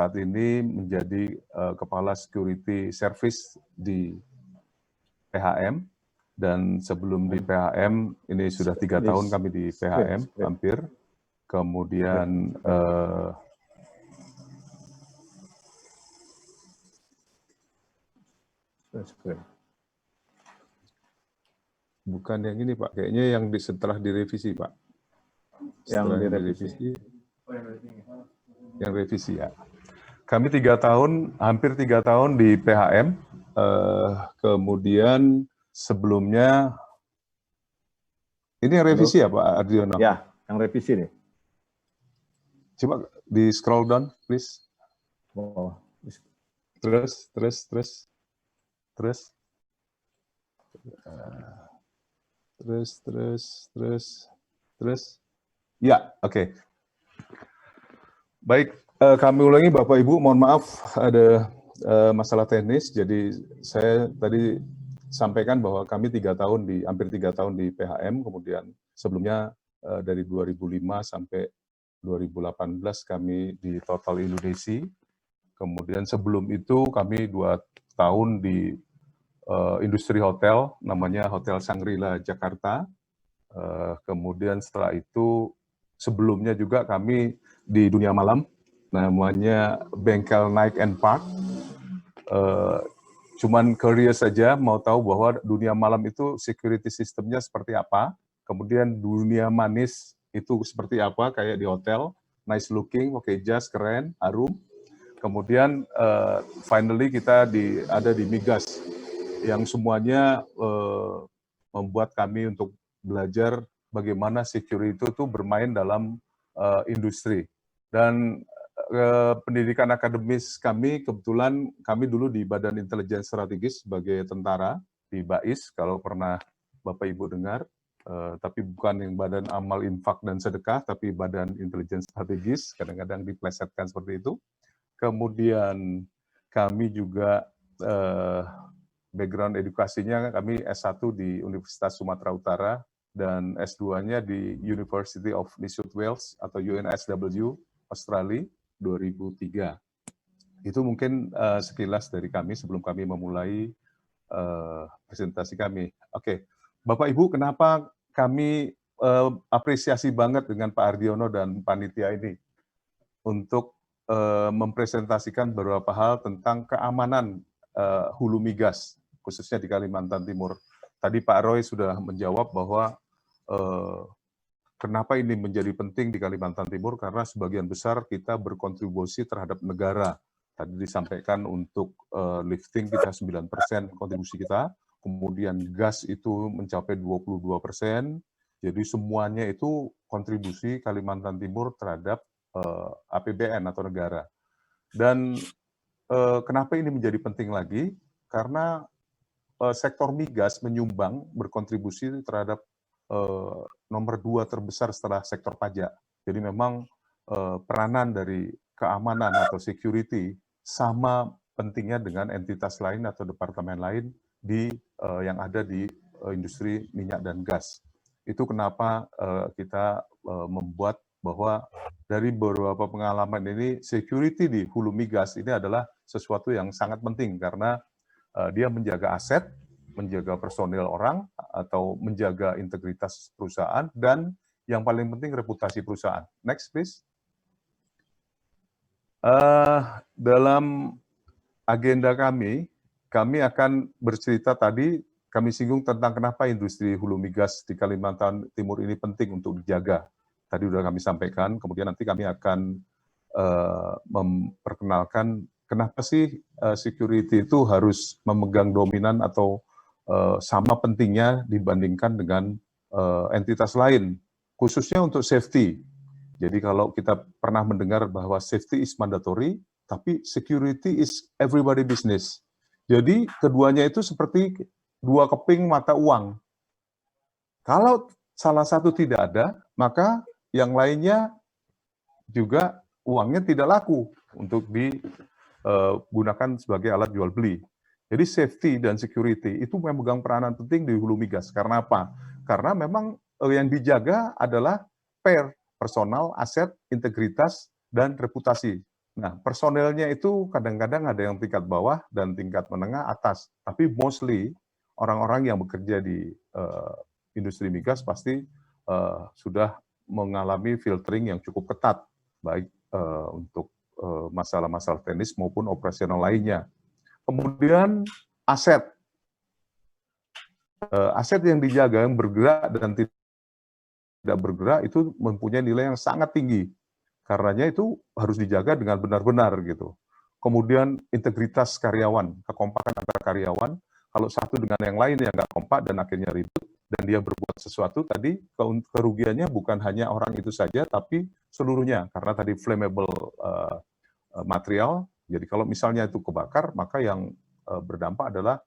saat ini menjadi Kepala Security Service di PHM, dan sebelum di PHM ini sudah 3 tahun kami di PHM hampir. Kemudian bukan yang ini Pak, kayaknya yang setelah direvisi Pak. Setelah yang direvisi. Yang revisi ya. Kami 3 tahun, hampir 3 tahun di PHM. Kemudian sebelumnya, ini yang revisi ya Pak Ardiono? Ya, yang revisi nih. Coba di scroll down, please. Oh. Terus. Ya, oke. Baik, kami ulangi Bapak Ibu, mohon maaf ada masalah teknis. Jadi saya tadi sampaikan bahwa kami hampir 3 tahun di PHM, kemudian sebelumnya dari 2005 sampai 2018 kami di Total Indonesia. Kemudian sebelum itu kami 2 tahun di industri hotel, namanya Hotel Shangri-La Jakarta. Kemudian setelah itu sebelumnya juga kami di dunia malam, namanya Bengkel Night and Park. Cuman curious saja, mau tahu bahwa dunia malam itu security sistemnya seperti apa. Kemudian dunia manis itu seperti apa, kayak di hotel, nice looking, oke, jas, keren, harum. Kemudian finally kita ada di migas, yang semuanya membuat kami untuk belajar bagaimana security itu bermain dalam industri. Dan pendidikan akademis kami, kebetulan kami dulu di Badan Intelijen Strategis sebagai tentara di BAIS, kalau pernah Bapak Ibu dengar, tapi bukan yang Badan Amal Infak dan Sedekah, tapi Badan Intelijen Strategis, kadang-kadang diplesetkan seperti itu. Kemudian kami juga background edukasinya, kami S1 di Universitas Sumatera Utara dan S2-nya di University of New South Wales atau UNSW Australia 2003. Itu mungkin sekilas dari kami sebelum kami memulai presentasi kami. Oke, Bapak Ibu, kenapa kami apresiasi banget dengan Pak Ardiono dan panitia ini untuk mempresentasikan beberapa hal tentang keamanan hulu migas, khususnya di Kalimantan Timur. Tadi Pak Roy sudah menjawab bahwa kenapa ini menjadi penting di Kalimantan Timur, karena sebagian besar kita berkontribusi terhadap negara. Tadi disampaikan untuk lifting kita 9% kontribusi kita, kemudian gas itu mencapai 22%, jadi semuanya itu kontribusi Kalimantan Timur terhadap APBN atau negara. Dan kenapa ini menjadi penting lagi? Karena sektor migas menyumbang, berkontribusi terhadap nomor 2 terbesar setelah sektor pajak. Jadi memang peranan dari keamanan atau security sama pentingnya dengan entitas lain atau departemen lain yang ada di industri minyak dan gas. Itu kenapa kita membuat bahwa dari beberapa pengalaman ini, security di hulu migas ini adalah sesuatu yang sangat penting karena dia menjaga aset, menjaga personil orang, atau menjaga integritas perusahaan, dan yang paling penting reputasi perusahaan. Next, please. Dalam agenda kami akan bercerita tadi, kami singgung tentang kenapa industri hulu migas di Kalimantan Timur ini penting untuk dijaga. Tadi sudah kami sampaikan, kemudian nanti kami akan memperkenalkan kenapa sih security itu harus memegang dominan atau sama pentingnya dibandingkan dengan entitas lain, khususnya untuk safety. Jadi kalau kita pernah mendengar bahwa safety is mandatory, tapi security is everybody business. Jadi keduanya itu seperti 2 keping mata uang. Kalau salah satu tidak ada, maka yang lainnya juga uangnya tidak laku untuk digunakan sebagai alat jual beli. Jadi safety dan security itu memegang peranan penting di hulu migas. Karena apa? Karena memang yang dijaga adalah personal, aset, integritas, dan reputasi. Nah, personelnya itu kadang-kadang ada yang tingkat bawah dan tingkat menengah atas, tapi mostly orang-orang yang bekerja di industri migas pasti sudah mengalami filtering yang cukup ketat, baik untuk masalah-masalah teknis maupun operasional lainnya. Kemudian aset, aset yang dijaga, yang bergerak dan tidak bergerak itu mempunyai nilai yang sangat tinggi. Karenanya itu harus dijaga dengan benar-benar gitu. Kemudian integritas karyawan, kekompakan antara karyawan, kalau satu dengan yang lain yang nggak kompak dan akhirnya ribut, dan dia berbuat sesuatu tadi, kerugiannya bukan hanya orang itu saja, tapi seluruhnya, karena tadi flammable material, jadi kalau misalnya itu kebakar, maka yang berdampak adalah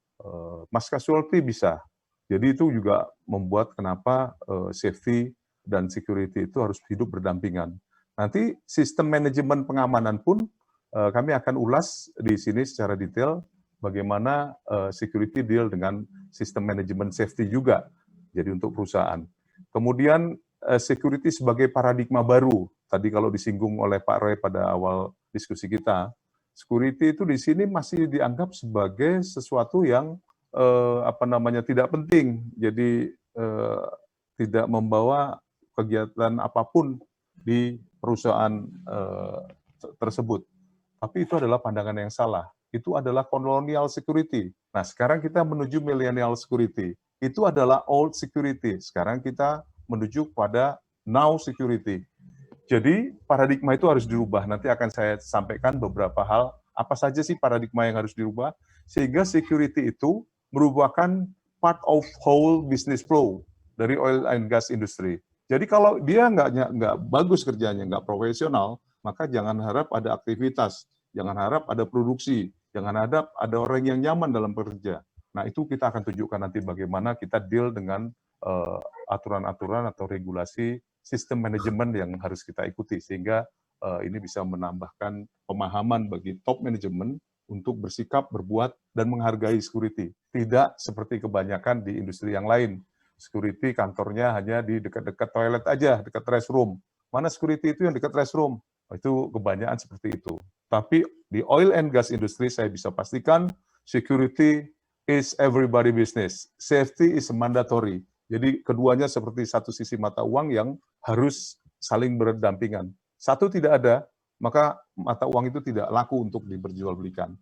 mass casualty bisa. Jadi itu juga membuat kenapa safety dan security itu harus hidup berdampingan. Nanti sistem manajemen pengamanan pun kami akan ulas di sini secara detail bagaimana security deal dengan sistem manajemen safety juga. Jadi untuk perusahaan. Kemudian security sebagai paradigma baru. Tadi kalau disinggung oleh Pak Roy pada awal diskusi kita, security itu di sini masih dianggap sebagai sesuatu yang tidak penting. Jadi tidak membawa kegiatan apapun di perusahaan tersebut. Tapi itu adalah pandangan yang salah. Itu adalah colonial security. Nah, sekarang kita menuju millennial security. Itu adalah old security. Sekarang kita menuju pada now security. Jadi paradigma itu harus dirubah. Nanti akan saya sampaikan beberapa hal, apa saja sih paradigma yang harus dirubah, sehingga security itu merupakan part of whole business flow dari oil and gas industry. Jadi kalau dia nggak bagus kerjanya, nggak profesional, maka jangan harap ada aktivitas, jangan harap ada produksi, jangan harap ada orang yang nyaman dalam bekerja. Nah, itu kita akan tunjukkan nanti bagaimana kita deal dengan aturan-aturan atau regulasi sistem manajemen yang harus kita ikuti, sehingga ini bisa menambahkan pemahaman bagi top manajemen untuk bersikap, berbuat, dan menghargai security. Tidak seperti kebanyakan di industri yang lain. Security kantornya hanya di dekat-dekat toilet aja, dekat restroom. Mana security itu yang dekat restroom? Itu kebanyakan seperti itu. Tapi di oil and gas industry saya bisa pastikan security is everybody business. Safety is mandatory. Jadi keduanya seperti satu sisi mata uang yang harus saling berdampingan. Satu tidak ada, maka mata uang itu tidak laku untuk diperjualbelikan.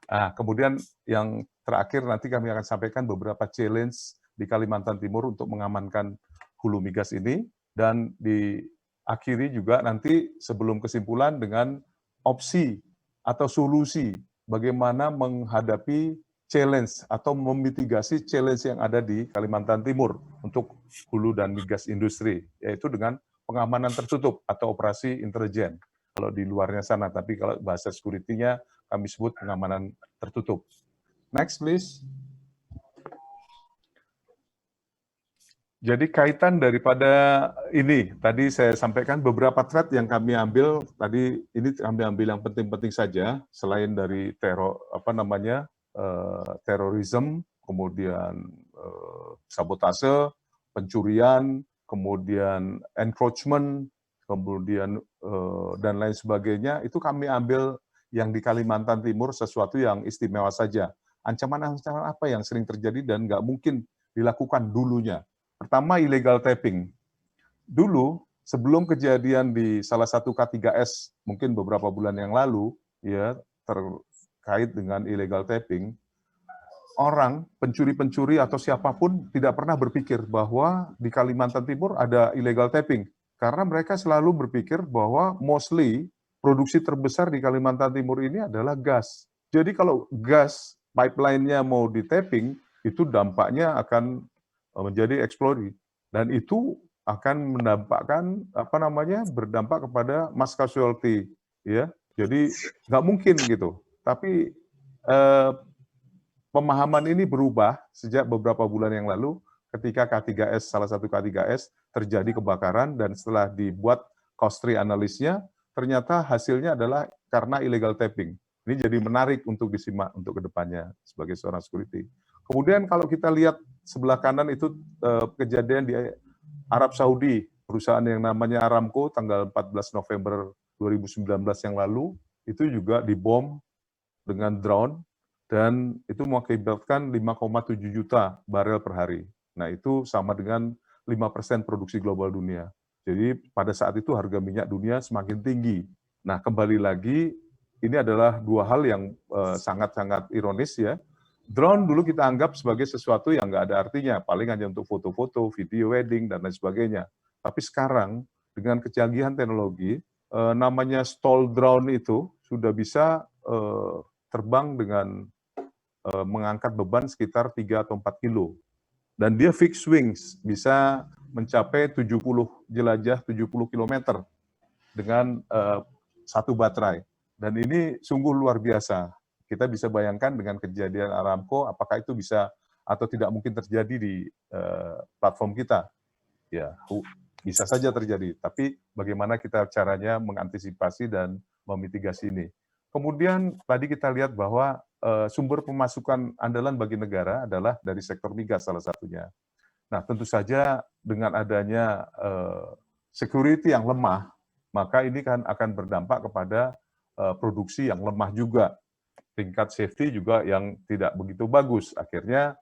Nah, kemudian yang terakhir nanti kami akan sampaikan beberapa challenge di Kalimantan Timur untuk mengamankan hulu migas ini, dan diakhiri juga nanti sebelum kesimpulan dengan opsi atau solusi bagaimana menghadapi challenge atau memitigasi challenge yang ada di Kalimantan Timur untuk hulu dan migas industri, yaitu dengan pengamanan tertutup atau operasi intelijen. Kalau di luarnya sana, tapi kalau bahasa security-nya kami sebut pengamanan tertutup. Next, please. Jadi kaitan daripada ini, tadi saya sampaikan beberapa threat yang kami ambil, tadi ini kami ambil yang penting-penting saja, selain dari terorisme, kemudian sabotase, pencurian, kemudian encroachment, kemudian dan lain sebagainya, itu kami ambil yang di Kalimantan Timur sesuatu yang istimewa saja. Ancaman-ancaman apa yang sering terjadi dan nggak mungkin dilakukan dulunya. Pertama, illegal tapping. Dulu, sebelum kejadian di salah satu K3S, mungkin beberapa bulan yang lalu, ya terkait dengan illegal tapping, orang, pencuri-pencuri atau siapapun tidak pernah berpikir bahwa di Kalimantan Timur ada illegal tapping. Karena mereka selalu berpikir bahwa mostly produksi terbesar di Kalimantan Timur ini adalah gas. Jadi kalau gas pipeline-nya mau di tapping, itu dampaknya akan menjadi eksplori, dan itu akan mendampakkan berdampak kepada mass casualty, ya. Jadi nggak mungkin gitu. Tapi pemahaman ini berubah sejak beberapa bulan yang lalu ketika K3S, salah satu K3S terjadi kebakaran, dan setelah dibuat cost tree analisnya, ternyata hasilnya adalah karena illegal tapping. Ini jadi menarik untuk disimak untuk kedepannya sebagai seorang security. Kemudian kalau kita lihat sebelah kanan itu kejadian di Arab Saudi, perusahaan yang namanya Aramco tanggal 14 November 2019 yang lalu, itu juga dibom dengan drone, dan itu mengakibatkan 5,7 juta barel per hari. Nah, itu sama dengan 5% produksi global dunia. Jadi pada saat itu harga minyak dunia semakin tinggi. Nah, kembali lagi, ini adalah dua hal yang sangat-sangat ironis ya. Drone dulu kita anggap sebagai sesuatu yang nggak ada artinya, paling hanya untuk foto-foto, video wedding, dan lain sebagainya. Tapi sekarang, dengan kecanggihan teknologi, namanya stall drone itu sudah bisa terbang dengan mengangkat beban sekitar 3 atau 4 kilo. Dan dia fixed wings, bisa mencapai 70 jelajah 70 km dengan satu baterai. Dan ini sungguh luar biasa. Kita bisa bayangkan dengan kejadian Aramco, apakah itu bisa atau tidak mungkin terjadi di platform kita. Ya, bisa saja terjadi, tapi bagaimana kita caranya mengantisipasi dan memitigasi ini. Kemudian tadi kita lihat bahwa sumber pemasukan andalan bagi negara adalah dari sektor migas salah satunya. Nah, tentu saja dengan adanya security yang lemah, maka ini kan akan berdampak kepada produksi yang lemah juga. Tingkat safety juga yang tidak begitu bagus. Akhirnya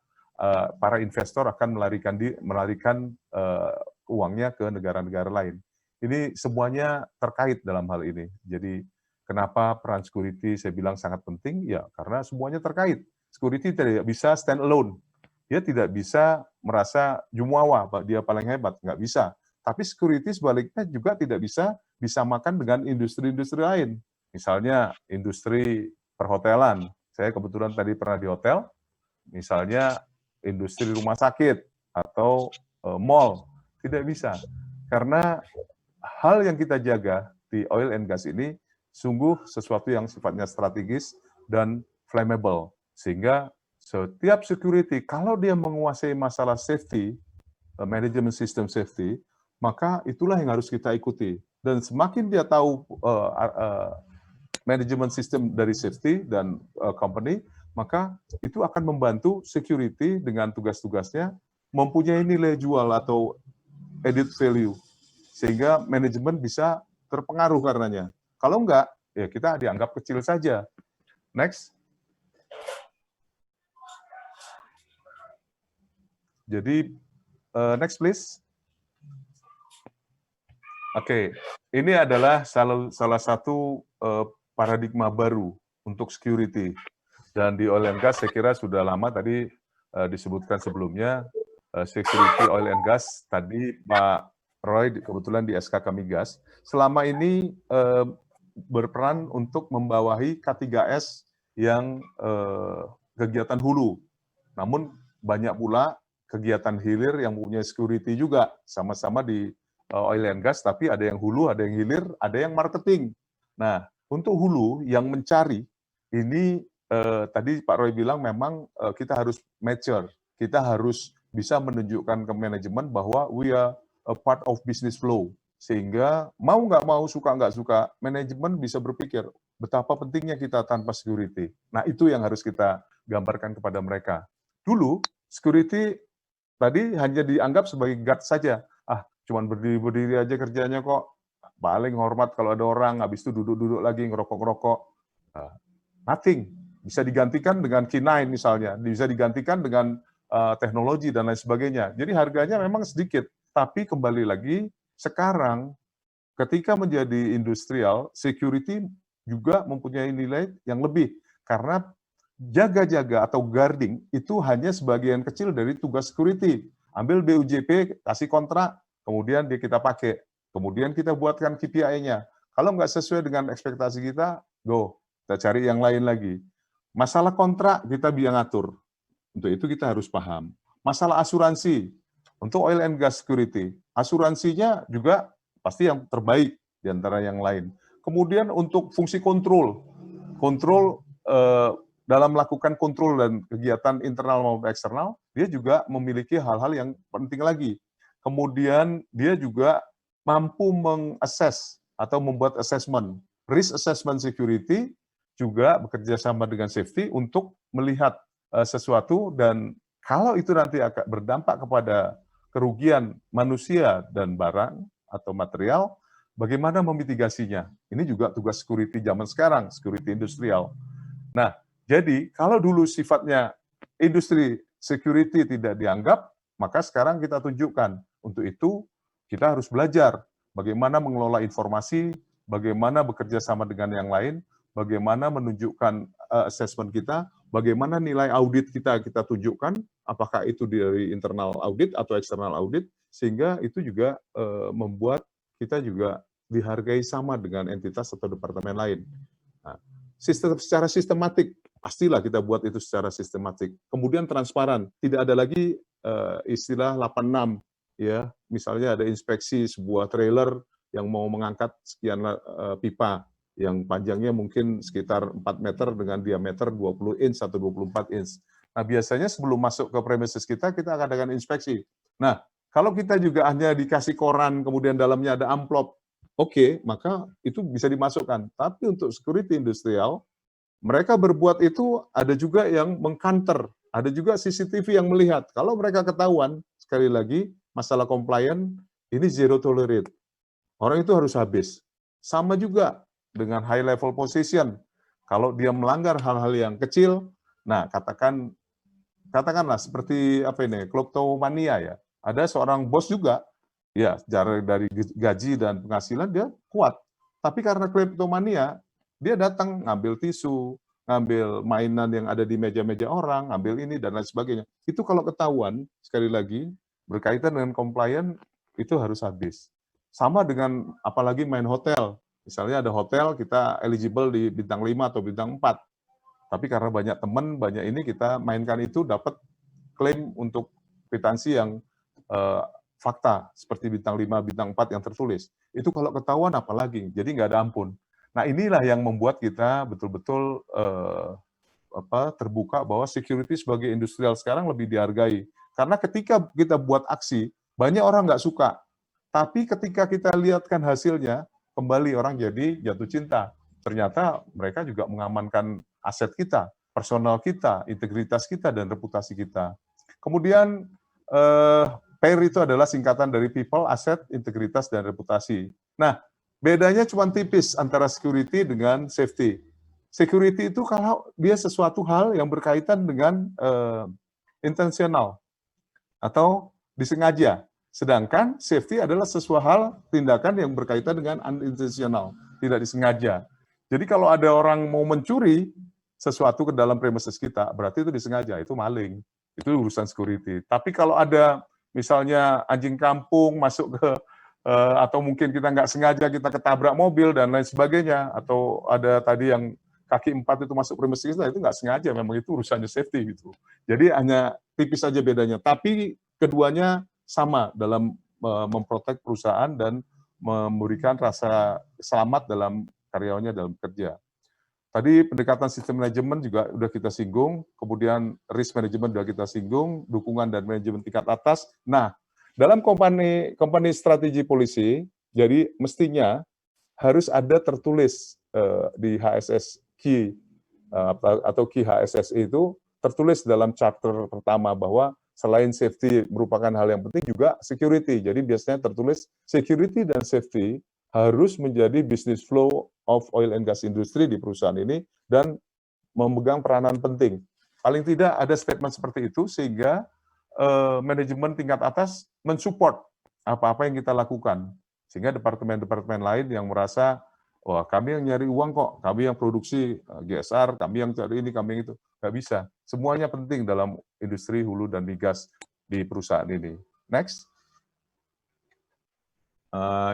para investor akan melarikan uangnya ke negara-negara lain. Ini semuanya terkait dalam hal ini. Jadi kenapa peran security saya bilang sangat penting? Ya karena semuanya terkait. Security tidak bisa stand alone. Dia tidak bisa merasa jumawa, dia paling hebat, nggak bisa. Tapi security sebaliknya juga tidak bisa disamakan dengan industri-industri lain. Misalnya industri perhotelan. Saya kebetulan tadi pernah di hotel, misalnya industri rumah sakit atau mall. Tidak bisa. Karena hal yang kita jaga di oil and gas ini sungguh sesuatu yang sifatnya strategis dan flammable. Sehingga setiap security, kalau dia menguasai masalah safety, manajemen sistem safety, maka itulah yang harus kita ikuti. Dan semakin dia tahu manajemen sistem dari safety dan company, maka itu akan membantu security dengan tugas-tugasnya mempunyai nilai jual atau added value, sehingga manajemen bisa terpengaruh karenanya. Kalau enggak, ya kita dianggap kecil saja. Next. Jadi, next please. Oke, ini adalah salah satu paradigma baru untuk security. Dan di oil and gas saya kira sudah lama tadi disebutkan sebelumnya, security oil and gas, tadi Pak Roy kebetulan di SKK Migas, selama ini berperan untuk membawahi K3S yang kegiatan hulu. Namun banyak pula kegiatan hilir yang punya security juga, sama-sama di oil and gas, tapi ada yang hulu, ada yang hilir, ada yang marketing. Nah, untuk hulu yang mencari, ini tadi Pak Roy bilang memang kita harus mature, kita harus bisa menunjukkan ke manajemen bahwa we are a part of business flow. Sehingga mau nggak mau, suka nggak suka, manajemen bisa berpikir betapa pentingnya kita tanpa security. Nah, itu yang harus kita gambarkan kepada mereka. Dulu, security tadi hanya dianggap sebagai guard saja. Cuman berdiri-berdiri aja kerjanya kok, paling hormat kalau ada orang, habis itu duduk-duduk lagi, ngerokok-ngerokok. Nothing. Bisa digantikan dengan K9 misalnya, bisa digantikan dengan teknologi dan lain sebagainya. Jadi harganya memang sedikit, tapi kembali lagi, sekarang ketika menjadi industrial, security juga mempunyai nilai yang lebih. Karena jaga-jaga atau guarding itu hanya sebagian kecil dari tugas security. Ambil BUJP, kasih kontrak, kemudian kita pakai, kemudian kita buatkan KPI-nya. Kalau nggak sesuai dengan ekspektasi kita, go, kita cari yang lain lagi. Masalah kontrak kita bisa ngatur, untuk itu kita harus paham. Masalah asuransi, untuk oil and gas security, asuransinya juga pasti yang terbaik di antara yang lain. Kemudian untuk fungsi kontrol dalam melakukan kontrol dan kegiatan internal maupun eksternal, dia juga memiliki hal-hal yang penting lagi. Kemudian dia juga mampu mengakses atau membuat assessment, risk assessment security, juga bekerja sama dengan safety untuk melihat sesuatu, dan kalau itu nanti akan berdampak kepada kerugian manusia dan barang atau material, bagaimana memitigasinya? Ini juga tugas security zaman sekarang, security industrial. Nah, jadi kalau dulu sifatnya industri security tidak dianggap, maka sekarang kita tunjukkan. Untuk itu, kita harus belajar bagaimana mengelola informasi, bagaimana bekerja sama dengan yang lain, bagaimana menunjukkan assessment kita, bagaimana nilai audit kita tunjukkan, apakah itu dari internal audit atau eksternal audit, sehingga itu juga membuat kita juga dihargai sama dengan entitas atau departemen lain. Nah, secara sistematik, pastilah kita buat itu secara sistematik. Kemudian transparan, tidak ada lagi istilah 86, ya. Misalnya ada inspeksi sebuah trailer yang mau mengangkat sekian pipa, yang panjangnya mungkin sekitar 4 meter dengan diameter 20 inch atau 24 inch. Nah, biasanya sebelum masuk ke premises kita akan adakan inspeksi. Nah, kalau kita juga hanya dikasih koran, kemudian dalamnya ada amplop, oke, maka itu bisa dimasukkan. Tapi untuk security industrial, mereka berbuat itu ada juga yang mengcounter, ada juga CCTV yang melihat. Kalau mereka ketahuan, sekali lagi, masalah compliant, ini zero tolerate. Orang itu harus habis. Sama juga dengan high level position. Kalau dia melanggar hal-hal yang kecil, nah katakanlah seperti apa ini, kleptomania ya. Ada seorang bos juga, ya dari gaji dan penghasilan dia kuat. Tapi karena kleptomania, dia datang ngambil tisu, ngambil mainan yang ada di meja-meja orang, ngambil ini dan lain sebagainya. Itu kalau ketahuan, sekali lagi, berkaitan dengan compliant, itu harus habis. Sama dengan apalagi main hotel. Misalnya ada hotel, kita eligible di bintang 5 atau bintang 4. Tapi karena banyak teman, banyak ini kita mainkan itu dapat klaim untuk kwitansi yang fakta, seperti bintang 5, bintang 4 yang tertulis. Itu kalau ketahuan apalagi, jadi nggak ada ampun. Nah, inilah yang membuat kita betul-betul terbuka bahwa security sebagai industrial sekarang lebih dihargai. Karena ketika kita buat aksi, banyak orang nggak suka. Tapi ketika kita lihatkan hasilnya, kembali orang jadi jatuh cinta. Ternyata mereka juga mengamankan aset kita, personal kita, integritas kita, dan reputasi kita. Kemudian, PAIR itu adalah singkatan dari People, Asset, Integritas, dan Reputasi. Nah, bedanya cuma tipis antara security dengan safety. Security itu kalau dia sesuatu hal yang berkaitan dengan intensional atau disengaja. Sedangkan safety adalah sesuatu hal tindakan yang berkaitan dengan unintentional, tidak disengaja. Jadi kalau ada orang mau mencuri sesuatu ke dalam premises kita, berarti itu disengaja, itu maling. Itu urusan security. Tapi kalau ada misalnya anjing kampung masuk ke atau mungkin kita nggak sengaja kita ketabrak mobil dan lain sebagainya, atau ada tadi yang kaki 4 itu masuk premises kita, itu nggak sengaja, memang itu urusannya safety gitu. Jadi hanya tipis saja bedanya. Tapi keduanya sama dalam memprotek perusahaan dan memberikan rasa selamat dalam karyawannya dalam bekerja. Tadi pendekatan sistem manajemen juga sudah kita singgung, kemudian risk management sudah kita singgung, dukungan dan manajemen tingkat atas. Nah, dalam company strategi polisi, jadi mestinya harus ada tertulis di HSS Key atau Key HSS itu tertulis dalam charter pertama bahwa selain safety merupakan hal yang penting juga security. Jadi biasanya tertulis security dan safety harus menjadi business flow of oil and gas industry di perusahaan ini dan memegang peranan penting. Paling tidak ada statement seperti itu sehingga manajemen tingkat atas mensupport apa-apa yang kita lakukan. Sehingga departemen-departemen lain yang merasa, wah kami yang nyari uang kok, kami yang produksi GSR, kami yang cari ini, kami yang itu. Nggak bisa. Semuanya penting dalam industri hulu dan migas di perusahaan ini. Next.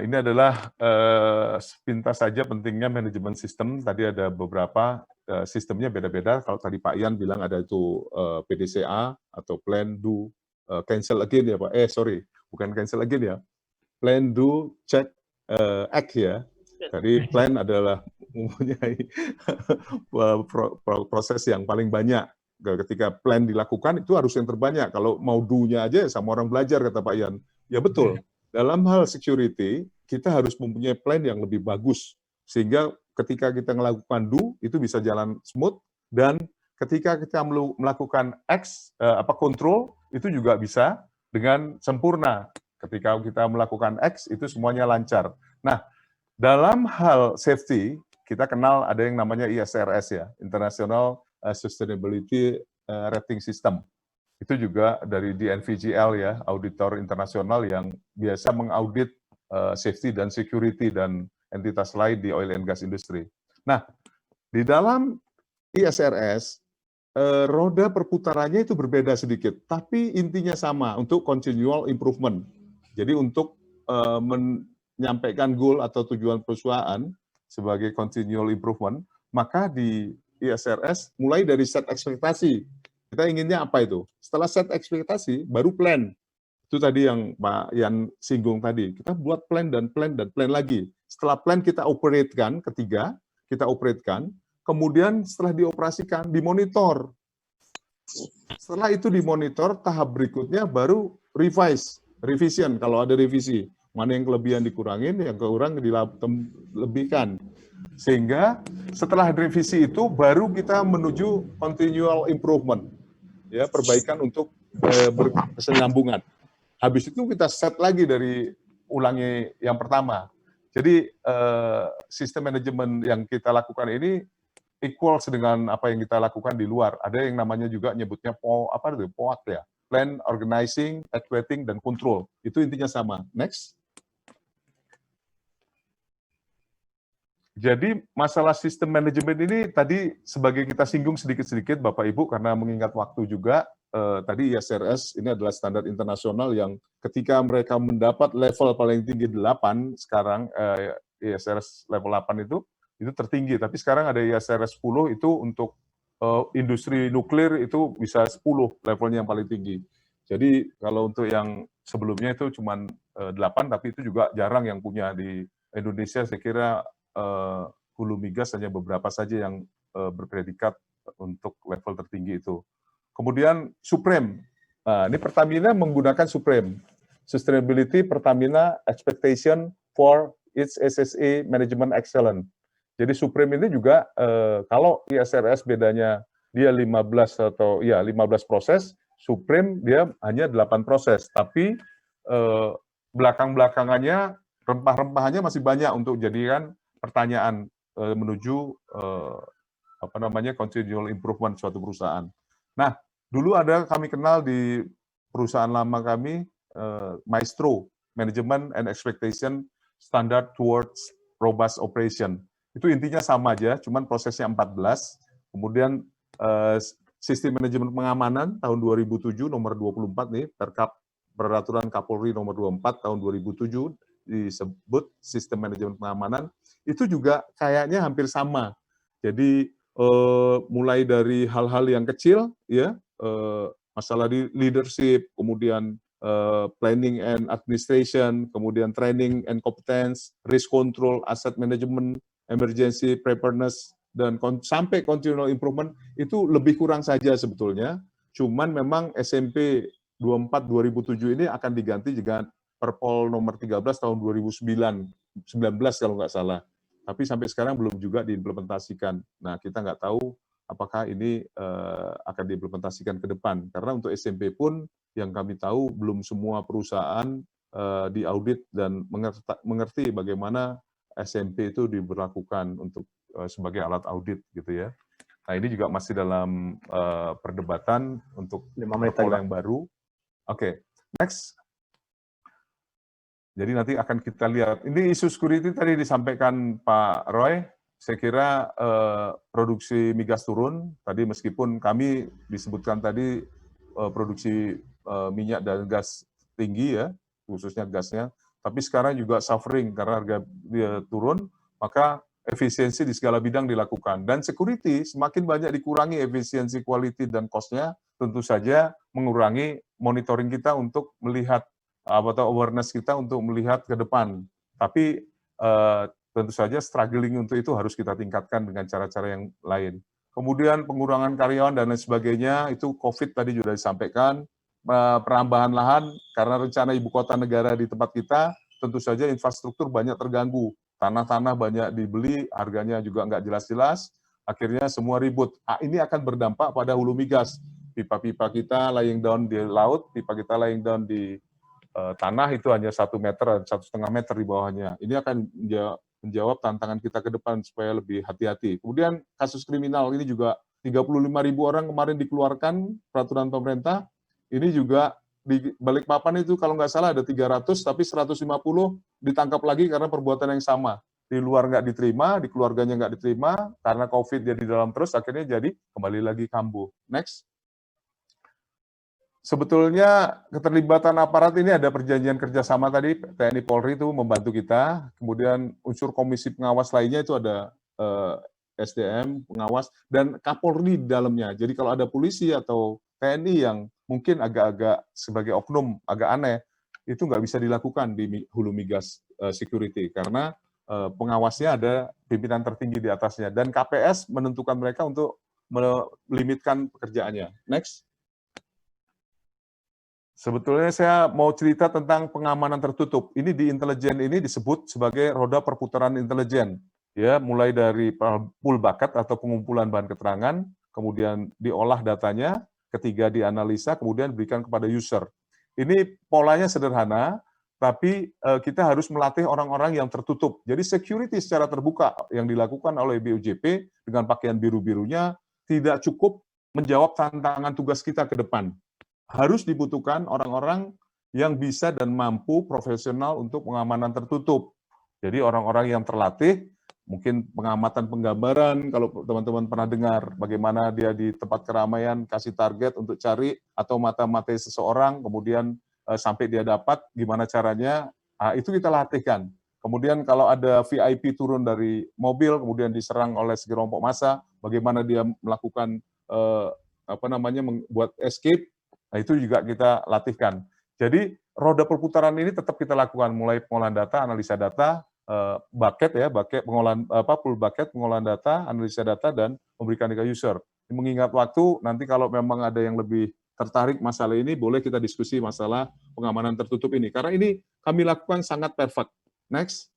Ini adalah sepintas saja pentingnya manajemen sistem. Tadi ada beberapa sistemnya beda-beda. Kalau tadi Pak Ian bilang ada itu PDCA atau Plan, Do, Cancel Again ya Pak. Sorry, bukan Cancel Again ya. Plan, Do, Check, Act ya. Tadi plan adalah mempunyai proses yang paling banyak. Ketika plan dilakukan itu harus yang terbanyak. Kalau mau do-nya aja sama orang belajar kata Pak Ian. Ya betul. Dalam hal security, kita harus mempunyai plan yang lebih bagus. Sehingga ketika kita melakukan do, itu bisa jalan smooth. Dan ketika kita melakukan control, itu juga bisa dengan sempurna. Ketika kita melakukan X, itu semuanya lancar. Nah, Dalam hal safety, kita kenal ada yang namanya ISRS ya, International Sustainability Rating System. Itu juga dari DNVGL ya, auditor internasional yang biasa mengaudit safety dan security dan entitas lain di oil and gas industry. Nah, di dalam ISRS, roda perputarannya itu berbeda sedikit, tapi intinya sama untuk continual improvement. Jadi untuk menyampaikan goal atau tujuan perusahaan sebagai continual improvement, maka di ISRS mulai dari set ekspektasi. Kita inginnya apa itu? Setelah set ekspektasi, baru plan. Itu tadi yang Pak Yan singgung tadi. Kita buat plan dan plan dan plan lagi. Setelah plan kita operatekan, ketiga, kita operatekan, kemudian setelah dioperasikan, dimonitor. Setelah itu dimonitor, tahap berikutnya baru revise, revision kalau ada revisi. Mana yang kelebihan dikurangin, yang kurang dilebihkan. Sehingga setelah revisi itu baru kita menuju continual improvement. Ya, perbaikan untuk berkesinambungan. Habis itu kita set lagi dari ulangi yang pertama. Jadi sistem manajemen yang kita lakukan ini equals dengan apa yang kita lakukan di luar. Ada yang namanya juga nyebutnya POAC ya. Plan, Organizing, Evaluating, dan Control. Itu intinya sama. Next. Jadi masalah sistem manajemen ini tadi sebagai kita singgung sedikit-sedikit Bapak Ibu karena mengingat waktu juga, tadi ISRS ini adalah standar internasional yang ketika mereka mendapat level paling tinggi 8 sekarang, ISRS level 8 itu tertinggi, tapi sekarang ada ISRS 10 itu untuk industri nuklir itu bisa 10 levelnya yang paling tinggi. Jadi kalau untuk yang sebelumnya itu cuma 8, tapi itu juga jarang yang punya di Indonesia. Saya kira hulu migas hanya beberapa saja yang berpredikat untuk level tertinggi itu. Kemudian Supreme, ini Pertamina menggunakan Supreme, Sustainability Pertamina Expectation for its SSA Management Excellence. Jadi Supreme ini juga kalau ISRS bedanya dia 15 atau ya 15 proses, Supreme dia hanya 8 proses, tapi belakang-belakangannya rempah-rempahannya masih banyak untuk jadikan pertanyaan menuju continual improvement suatu perusahaan. Nah, dulu ada kami kenal di perusahaan lama kami Maestro Management and Expectation Standard Towards Robust Operation. Itu intinya sama aja, cuman prosesnya 14. Kemudian sistem manajemen pengamanan tahun 2007 nomor 24 nih peraturan Kapolri nomor 24 tahun 2007 disebut sistem manajemen pengamanan, itu juga kayaknya hampir sama. Jadi mulai dari hal-hal yang kecil, ya masalah di leadership, kemudian planning and administration, kemudian training and competence, risk control, asset management, emergency preparedness, dan sampai continual improvement itu lebih kurang saja sebetulnya. Cuman memang SMP 24 2007 ini akan diganti dengan Perpol nomor 13 tahun 2019 kalau nggak salah. Tapi sampai sekarang belum juga diimplementasikan. Nah, kita nggak tahu apakah ini akan diimplementasikan ke depan. Karena untuk SMP pun yang kami tahu belum semua perusahaan diaudit dan mengerti bagaimana SMP itu diberlakukan untuk sebagai alat audit gitu ya. Nah, ini juga masih dalam perdebatan untuk Perpol yang baru. Oke, next. Jadi nanti akan kita lihat. Ini isu security tadi disampaikan Pak Roy. Saya kira produksi migas turun. Tadi meskipun kami disebutkan tadi produksi minyak dan gas tinggi ya, khususnya gasnya. Tapi sekarang juga suffering karena harga dia turun, maka efisiensi di segala bidang dilakukan. Dan security semakin banyak dikurangi efisiensi, quality, dan cost-nya, tentu saja mengurangi monitoring kita untuk melihat atau awareness kita untuk melihat ke depan. Tapi tentu saja struggling untuk itu harus kita tingkatkan dengan cara-cara yang lain. Kemudian pengurangan karyawan dan lain sebagainya, itu COVID tadi sudah disampaikan, penambahan lahan, karena rencana ibu kota negara di tempat kita, tentu saja infrastruktur banyak terganggu. Tanah-tanah banyak dibeli, harganya juga nggak jelas-jelas, akhirnya semua ribut. Ini akan berdampak pada hulu migas. Pipa-pipa kita laying down di laut, pipa kita laying down di tanah itu hanya 1 meter, 1,5 meter di bawahnya. Ini akan menjawab tantangan kita ke depan supaya lebih hati-hati. Kemudian kasus kriminal ini juga 35.000 orang kemarin dikeluarkan peraturan pemerintah. Ini juga di Balikpapan itu kalau nggak salah ada 300, tapi 150 ditangkap lagi karena perbuatan yang sama. Di luar nggak diterima, di keluarganya nggak diterima, karena COVID dia di dalam terus, akhirnya jadi kembali lagi kambuh. Next. Sebetulnya keterlibatan aparat ini ada perjanjian kerjasama tadi, TNI Polri itu membantu kita, kemudian unsur komisi pengawas lainnya itu ada SDM, pengawas, dan Kapolri di dalamnya. Jadi kalau ada polisi atau TNI yang mungkin agak-agak sebagai oknum, agak aneh, itu nggak bisa dilakukan di hulu migas security, karena pengawasnya ada pimpinan tertinggi di atasnya, dan KPS menentukan mereka untuk melimitkan pekerjaannya. Next. Sebetulnya saya mau cerita tentang pengamanan tertutup. Ini di intelijen ini disebut sebagai roda perputaran intelijen. Ya, mulai dari pool bucket atau pengumpulan bahan keterangan, kemudian diolah datanya, ketiga dianalisa, kemudian diberikan kepada user. Ini polanya sederhana, tapi kita harus melatih orang-orang yang tertutup. Jadi security secara terbuka yang dilakukan oleh BUJP dengan pakaian biru-birunya tidak cukup menjawab tantangan tugas kita ke depan. Harus dibutuhkan orang-orang yang bisa dan mampu profesional untuk pengamanan tertutup. Jadi orang-orang yang terlatih, mungkin pengamatan penggambaran, kalau teman-teman pernah dengar bagaimana dia di tempat keramaian kasih target untuk cari atau mata-matai seseorang, kemudian sampai dia dapat, gimana caranya, itu kita latihkan. Kemudian kalau ada VIP turun dari mobil, kemudian diserang oleh sekelompok massa, bagaimana dia melakukan membuat escape. Nah, itu juga kita latihkan. Jadi roda perputaran ini tetap kita lakukan, mulai pengolahan data, analisa data, bucket pengolahan pool bucket, pengolahan data, analisa data, dan memberikan ke user. Mengingat waktu, nanti kalau memang ada yang lebih tertarik masalah ini, boleh kita diskusi masalah pengamanan tertutup ini. Karena ini kami lakukan sangat perfect. Next.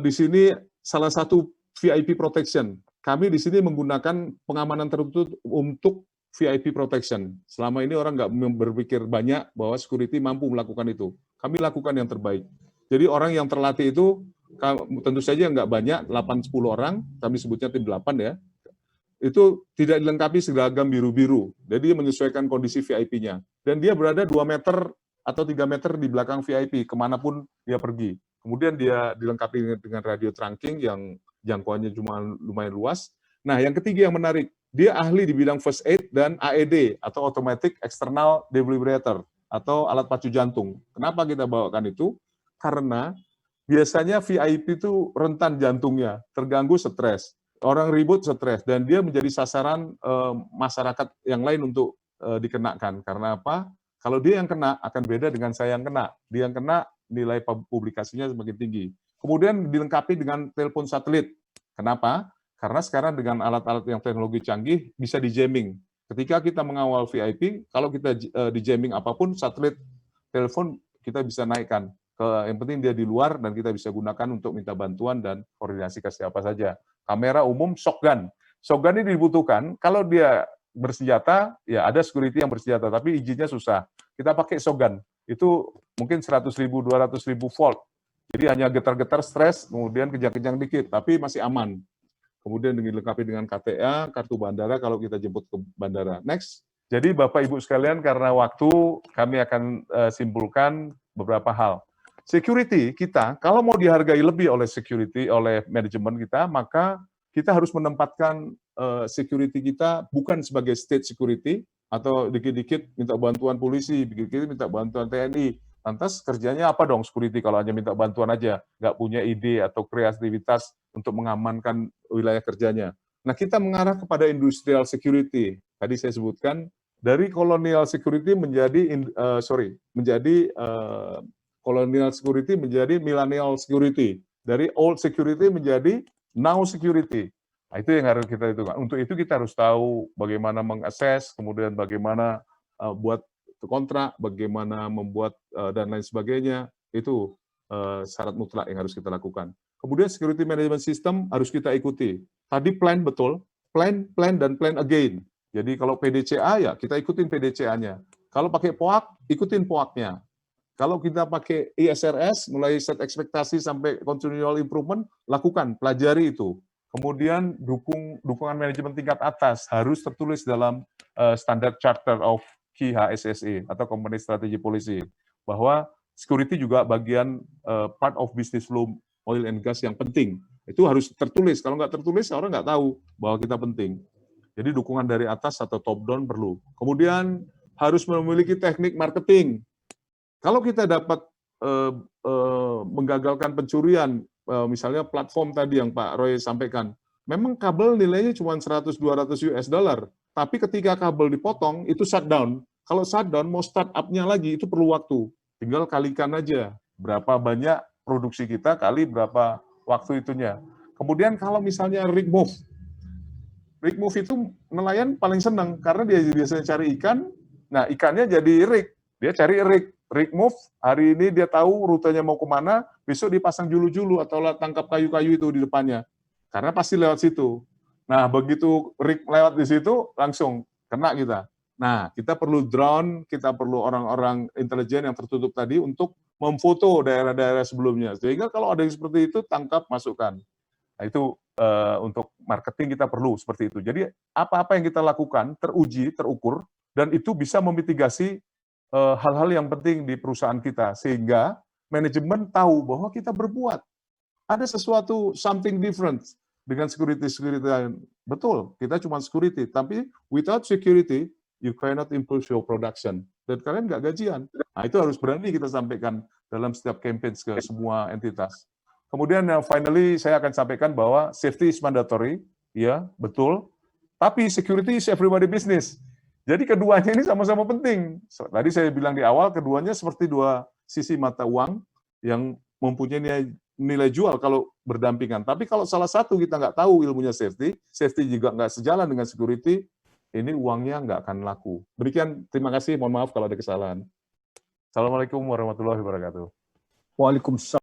Di sini salah satu VIP protection. Kami di sini menggunakan pengamanan tertutup untuk VIP protection. Selama ini orang nggak berpikir banyak bahwa security mampu melakukan itu. Kami lakukan yang terbaik. Jadi orang yang terlatih itu tentu saja nggak banyak, 8-10 orang, kami sebutnya tim 8 ya, itu tidak dilengkapi seragam biru-biru. Jadi menyesuaikan kondisi VIP-nya. Dan dia berada 2 meter atau 3 meter di belakang VIP, kemanapun dia pergi. Kemudian dia dilengkapi dengan radio trunking yang jangkauannya cuma lumayan luas. Nah, yang ketiga yang menarik, dia ahli di bidang first aid dan AED atau automatic external defibrillator atau alat pacu jantung. Kenapa kita bawakan itu? Karena biasanya VIP itu rentan jantungnya, terganggu stres. Orang ribut stres, dan dia menjadi sasaran masyarakat yang lain untuk dikenakan. Karena apa? Kalau dia yang kena, akan beda dengan saya yang kena. Dia yang kena, nilai publikasinya semakin tinggi. Kemudian dilengkapi dengan telepon satelit. Kenapa? Karena sekarang dengan alat-alat yang teknologi canggih, bisa di-jamming. Ketika kita mengawal VIP, kalau kita di-jamming apapun, satelit telepon kita bisa naikkan. Yang penting dia di luar, dan kita bisa gunakan untuk minta bantuan dan koordinasi ke siapa saja. Kamera umum, shotgun. Shotgun ini dibutuhkan, kalau dia bersenjata, ya ada security yang bersenjata, tapi izinnya susah. Kita pakai shotgun, itu mungkin 100.000, 200.000 volt. Jadi hanya getar-getar stres, kemudian kejang-kejang dikit, tapi masih aman. Kemudian dilengkapi dengan KTA, kartu bandara kalau kita jemput ke bandara. Next. Jadi Bapak Ibu sekalian, karena waktu, kami akan simpulkan beberapa hal. Security kita, kalau mau dihargai lebih oleh security, oleh manajemen kita, maka kita harus menempatkan security kita bukan sebagai state security, atau dikit-dikit minta bantuan polisi, dikit-dikit minta bantuan TNI. Lantas kerjanya apa dong security kalau hanya minta bantuan aja, nggak punya ide atau kreativitas untuk mengamankan wilayah kerjanya. Nah, kita mengarah kepada industrial security. Tadi saya sebutkan dari colonial security colonial security menjadi millennial security. Dari old security menjadi now security. Nah, itu yang harus kita itu. Untuk itu kita harus tahu bagaimana mengakses, kemudian bagaimana buat kontrak, bagaimana membuat dan lain sebagainya, itu syarat mutlak yang harus kita lakukan. Kemudian security management system harus kita ikuti. Tadi plan betul, plan, dan plan again. Jadi kalau PDCA ya kita ikutin PDCA-nya. Kalau pakai POAK, ikutin POAK-nya. Kalau kita pakai ISRS, mulai set ekspektasi sampai continual improvement, lakukan, pelajari itu. Kemudian dukungan manajemen tingkat atas harus tertulis dalam Standard Charter of Key HSSE atau Company Strategy Policy, bahwa security juga bagian part of business flow oil and gas yang penting. Itu harus tertulis. Kalau nggak tertulis, orang nggak tahu bahwa kita penting. Jadi dukungan dari atas atau top down perlu. Kemudian harus memiliki teknik marketing. Kalau kita dapat menggagalkan pencurian, misalnya platform tadi yang Pak Roy sampaikan, memang kabel nilainya cuma 100-200 US dollar, tapi ketika kabel dipotong, itu shutdown. Kalau shutdown, mau start up-nya lagi, itu perlu waktu. Tinggal kalikan aja, berapa banyak produksi kita, kali berapa waktu itunya. Kemudian kalau misalnya rig move itu nelayan paling senang, karena dia biasanya cari ikan, nah ikannya jadi rig, dia cari rig move, hari ini dia tahu rutenya mau kemana, besok dipasang julu-julu atau tangkap kayu-kayu itu di depannya. Karena pasti lewat situ. Nah, begitu rig lewat di situ, langsung kena kita. Nah, kita perlu drone, kita perlu orang-orang intelijen yang tertutup tadi untuk memfoto daerah-daerah sebelumnya. Sehingga kalau ada yang seperti itu, tangkap, masukkan. Nah, itu untuk marketing kita perlu seperti itu. Jadi, apa-apa yang kita lakukan teruji, terukur, dan itu bisa memitigasi hal-hal yang penting di perusahaan kita, sehingga manajemen tahu bahwa kita berbuat. Ada sesuatu, something different dengan security. Betul, kita cuma security, tapi without security, you cannot improve your production. Dan kalian nggak gajian. Nah, itu harus berani kita sampaikan dalam setiap campaign ke semua entitas. Kemudian finally saya akan sampaikan bahwa safety is mandatory, ya betul, tapi security is everybody business. Jadi keduanya ini sama-sama penting. Tadi saya bilang di awal, keduanya seperti dua sisi mata uang yang mempunyai nilai jual kalau berdampingan. Tapi kalau salah satu kita nggak tahu ilmunya safety juga nggak sejalan dengan security, ini uangnya nggak akan laku. Demikian, terima kasih, mohon maaf kalau ada kesalahan. Assalamualaikum warahmatullahi wabarakatuh. Waalaikumsalam.